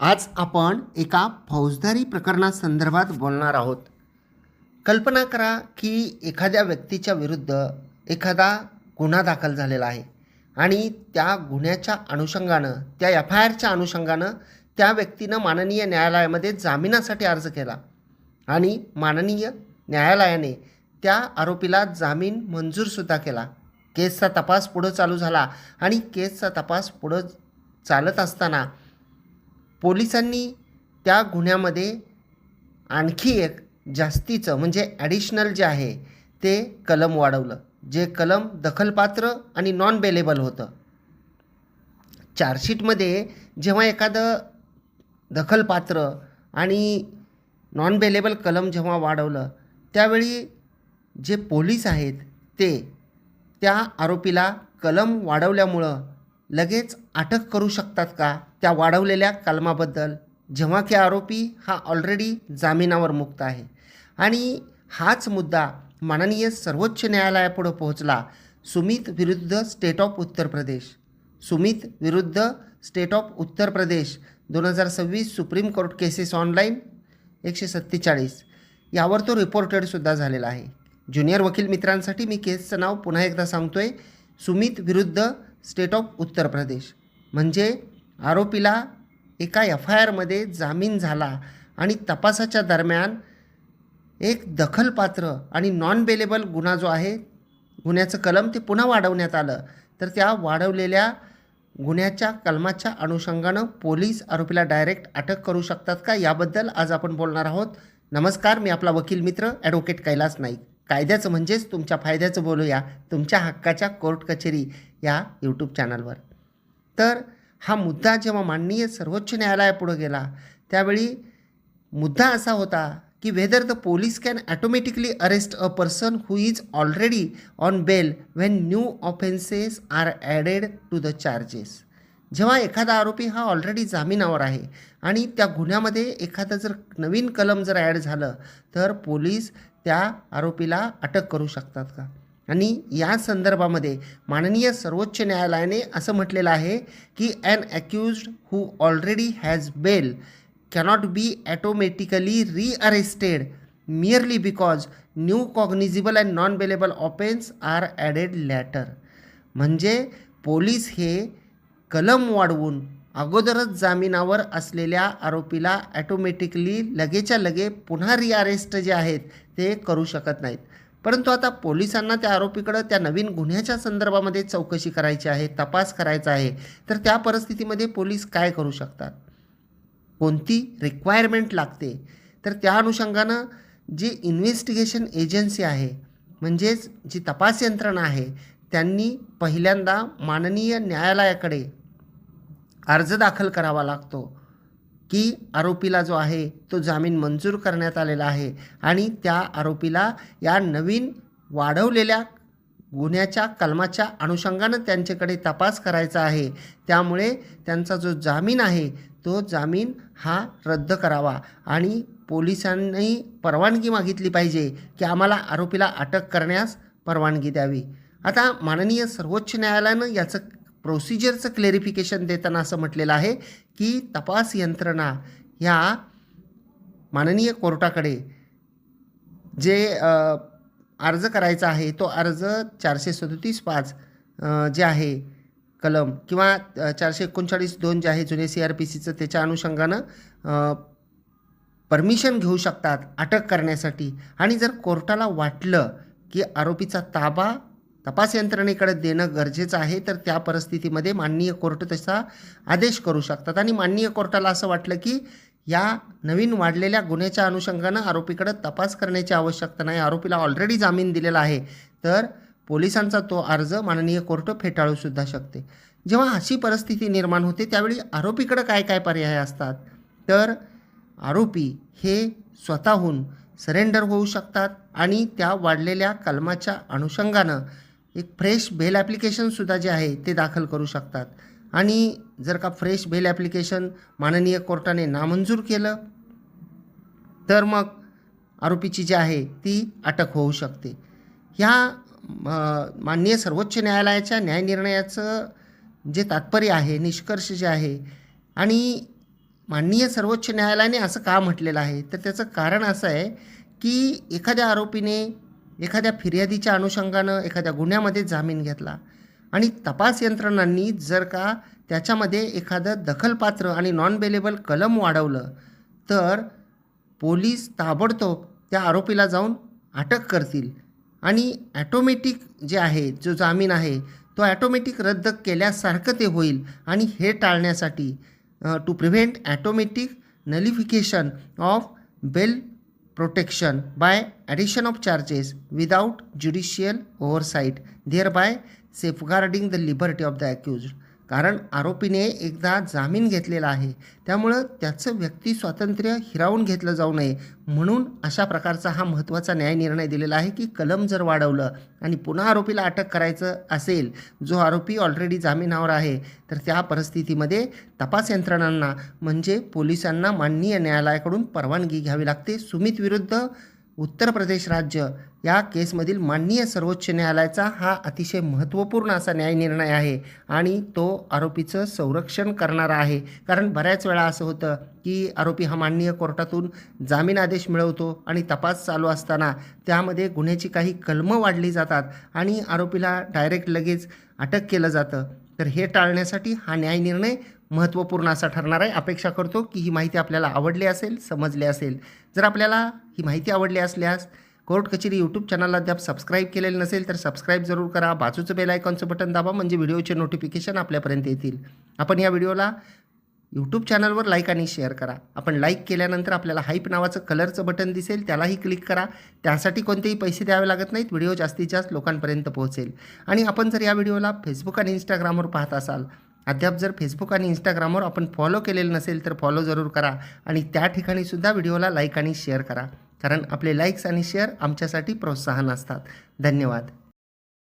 आज आपण एका फौजदारी प्रकरणासंदर्भात बोलणार आहोत. कल्पना करा की एखाद्या व्यक्तीच्या विरुद्ध एखादा गुन्हा दाखल झालेला आहे आणि त्या गुन्ह्याच्या अनुषंगानं त्या एफ-आय-आरच्या अनुषंगानं त्या व्यक्तीनं माननीय न्यायालयामध्ये जामिनासाठी अर्ज केला आणि माननीय न्यायालयाने त्या आरोपीला जामीन मंजूरसुद्धा केला. केसचा तपास पुढं चालू झाला आणि केसचा तपास पुढं चालत असताना पोलिसांनी त्या गुन्ह्यामध्ये आणखी एक जास्तीचं म्हणजे ॲडिशनल जे आहे ते कलम वाढवलं, जे कलम दखलपात्र आणि नॉन बेलेबल होतं. चार्जशीटमध्ये जेव्हा एखादं दखलपात्र आणि नॉन बेलेबल कलम जेव्हा वाढवलं त्यावेळी जे पोलीस आहेत ते त्या आरोपीला कलम वाढवल्यामुळं लगेच अटक करू शकतात का त्या वाढवलेल्या कलमाबद्दल, जेव्हा की आरोपी हा ऑलरेडी जामिनावर मुक्त आहे. आणि हाच मुद्दा माननीय सर्वोच्च न्यायालयापुढं पोहोचला. सुमित विरुद्ध स्टेट ऑफ उत्तर प्रदेश, सुमित विरुद्ध state of Uttar Pradesh 2026 supreme court cases online 147 यावर तो रिपोर्टेडसुद्धा झालेला आहे. ज्युनियर वकील मित्रांसाठी मी केसचं नाव पुन्हा एकदा सांगतोय, सुमित विरुद्ध स्टेट ऑफ उत्तर प्रदेश. म्हणजे आरोपीला एका एफ-आय-आरमध्ये जामीन झाला आणि तपासाच्या दरम्यान एक दखलपात्र आणि नॉन बेलेबल गुन्हा जो आहे गुन्ह्याचं कलम ते पुन्हा वाढवण्यात आलं. तर त्या वाढवलेल्या गुन्ह्याच्या कलमाच्या अनुषंगानं पोलीस आरोपीला डायरेक्ट अटक करू शकतात का याबद्दल आज आपण बोलणार आहोत. नमस्कार, मी आपला वकील मित्र ॲडव्होकेट कैलास नाईक. कायद्याचं म्हणजेच तुमच्या फायद्याचं बोलूया तुमच्या हक्काच्या कोर्ट कचेरी या यूट्यूब चॅनलवर. तर हा मुद्दा जेव्हा माननीय सर्वोच्च न्यायालयापुढं गेला त्यावेळी मुद्दा असा होता की whether the police can automatically arrest a person who is already on bail when new offences are added to the charges. जेव्हा एखादा आरोपी हा ऑलरेडी जामिनावर आहे आणि त्या गुन्ह्यामध्ये एखादं जर नवीन कलम जर ॲड झालं तर पोलीस त्या आरोपीला अटक करू शकतात का. आणि या संदर्भामध्ये माननीय सर्वोच्च न्यायालयाने असं म्हटलेलं आहे की an accused who already has bail cannot be automatically rearrested merely because new cognizable and non bailable offence are added later. म्हणजे पोलीस हे कलम वाढवून अगोदरच जामिनावर असलेल्या आरोपीला ॲटोमॅटिकली लगेच्या लगे पुन्हा रिअरेस्ट जे आहेत ते करू शकत नाहीत. परंतु आता पोलिसांना त्या आरोपीकडं त्या नवीन गुन्ह्याच्या संदर्भामध्ये चौकशी करायची आहे, तपास करायचा आहे. तर त्या परिस्थितीमध्ये पोलीस काय करू शकतात, कोणती रिक्वायरमेंट लागते, तर त्या अनुषंगानं जी इन्व्हेस्टिगेशन एजन्सी आहे म्हणजेच जी तपास यंत्रणा आहे त्यांनी पहिल्यांदा माननीय न्यायालयाकडे अर्ज दाखल करावा लागतो की आरोपीला जो आहे तो जामीन मंजूर करण्यात आलेला आहे आणि त्या आरोपीला या नवीन वाढवलेल्या गुन्ह्याच्या कलमाच्या अनुषंगानं त्यांच्याकडे तपास करायचा आहे. त्यामुळे त्यांचा जो जामीन आहे तो जामीन हा रद्द करावा आणि पोलिसांनी परवानगी मागितली पाहिजे की आम्हाला आरोपीला अटक करण्यास परवानगी द्यावी. आता माननीय सर्वोच्च न्यायालयानं याचं प्रोसिजरचं क्लेरिफिकेशन देताना असं म्हटलेलं आहे की तपास यंत्रणा ह्या माननीय कोर्टाकडे जे अर्ज करायचा आहे तो अर्ज 437(5) जे आहे कलम किंवा 439(2) जे आहे जुने CRPCचं त्याच्या अनुषंगानं परमिशन घेऊ शकतात अटक करण्यासाठी. आणि जर कोर्टाला वाटलं की आरोपीचा ताबा तपास यंत्रणेकडे देणं गरजेचं आहे तर त्या परिस्थितीमध्ये माननीय कोर्ट तसा आदेश करू शकतात. आणि माननीय कोर्टाला असं वाटलं की या नवीन वाढलेल्या गुन्ह्याच्या अनुषंगानं आरोपीकडे तपास करण्याची आवश्यकता नाही, आरोपीला ऑलरेडी जामीन दिलेला आहे, तर पोलिसांचा तो अर्ज माननीय कोर्ट फेटाळूसुद्धा शकते. जेव्हा अशी परिस्थिती निर्माण होते त्यावेळी आरोपीकडे काय काय पर्याय असतात, तर आरोपी हे स्वतःहून सरेंडर होऊ शकतात आणि त्या वाढलेल्या कलमाच्या अनुषंगानं एक फ्रेश बेल ॲप्लिकेशनसुद्धा जे आहे ते दाखल करू शकतात. आणि जर का फ्रेश बेल ॲप्लिकेशन माननीय कोर्टाने नामंजूर केलं तर मग आरोपीची जी आहे ती अटक होऊ शकते. ह्या माननीय सर्वोच्च न्यायालयाच्या न्यायनिर्णयाचं जे तात्पर्य आहे, निष्कर्ष जे आहे आणि माननीय सर्वोच्च न्यायालयाने असं का म्हटलेलं आहे, तर त्याचं कारण असं आहे की एखाद्या आरोपीने एखाद्या फिर्यादीच्या अनुषंगानं एखाद्या गुन्ह्यामध्ये जामीन घेतला आणि तपास यंत्रणांनी जर का त्याच्यामध्ये एखादं दखलपात्र आणि नॉन बेलेबल कलम वाढवलं तर पोलीस ताबडतोब त्या आरोपीला जाऊन अटक करतील आणि ॲटोमॅटिक जे आहे जो जामीन आहे तो ॲटोमॅटिक रद्द केल्यासारखं ते होईल. आणि हे टाळण्यासाठी to prevent automatic nullification of bail protection by addition of charges without judicial oversight thereby safeguarding the liberty of the accused. कारण आरोपीने एकदा जामीन घेतलेला आहे त्यामुळं त्याचं व्यक्ती स्वातंत्र्य हिरावून घेतलं जाऊ नये म्हणून अशा प्रकारचा हा महत्त्वाचा न्याय निर्णय दिलेला आहे की कलम जर वाढवलं आणि पुन्हा आरोपीला अटक करायचं असेल, जो आरोपी ऑलरेडी जामिनावर आहे, तर त्या परिस्थितीमध्ये तपास यंत्रणांना म्हणजे पोलिसांना माननीय न्यायालयाकडून परवानगी घ्यावी लागते. सुमित विरुद्ध उत्तर प्रदेश राज्य या केसमधील माननीय सर्वोच्च न्यायालयाचा हा अतिशय महत्त्वपूर्ण असा न्याय निर्णय आहे आणि तो आरोपीचं संरक्षण करणारा आहे. कारण बऱ्याच वेळा असं होतं की आरोपी हा माननीय कोर्टातून जामीन आदेश मिळवतो आणि तपास चालू असताना त्यामध्ये गुन्ह्याची काही कलमं वाढली जातात आणि आरोपीला डायरेक्ट लगेच अटक केलं जातं. तर हे टाळण्यासाठी हा न्याय निर्णय महत्त्वपूर्ण असा ठरणार आहे. अपेक्षा करतो की ही माहिती आपल्याला आवडली असेल, समजली असेल. जर आपल्याला ही माहिती आवडली असल्यास कोर्ट कचेरी यूट्यूब चॅनलला अद्याप सबस्क्राईब केलेलं नसेल तर सबस्क्राईब जरूर करा. बाजूचं बेल आयकॉनचं बटन दाबा म्हणजे व्हिडिओचे नोटिफिकेशन आपल्यापर्यंत येतील. आपण या व्हिडिओला यूट्यूब चॅनलवर लाईक आणि शेअर करा. आपण लाईक केल्यानंतर आपल्याला हाईप नावाचं कलरचं बटन दिसेल, त्यालाही क्लिक करा. त्यासाठी कोणतेही पैसे द्यावे लागत नाहीत. व्हिडिओ जास्तीत जास्त लोकांपर्यंत पोहोचेल. आणि आपण जर या व्हिडिओला फेसबुक आणि इंस्टाग्रामवर पाहत असाल, अद्याप जर फेसबुक आणि इंस्टाग्रामवर आपण फॉलो केलेलं नसेल तर फॉलो जरूर करा आणि त्या ठिकाणी सुद्धा व्हिडिओला लाईक आणि शेअर करा. कारण आपले लाईक्स आणि शेअर आमच्यासाठी प्रोत्साहन असतात. धन्यवाद.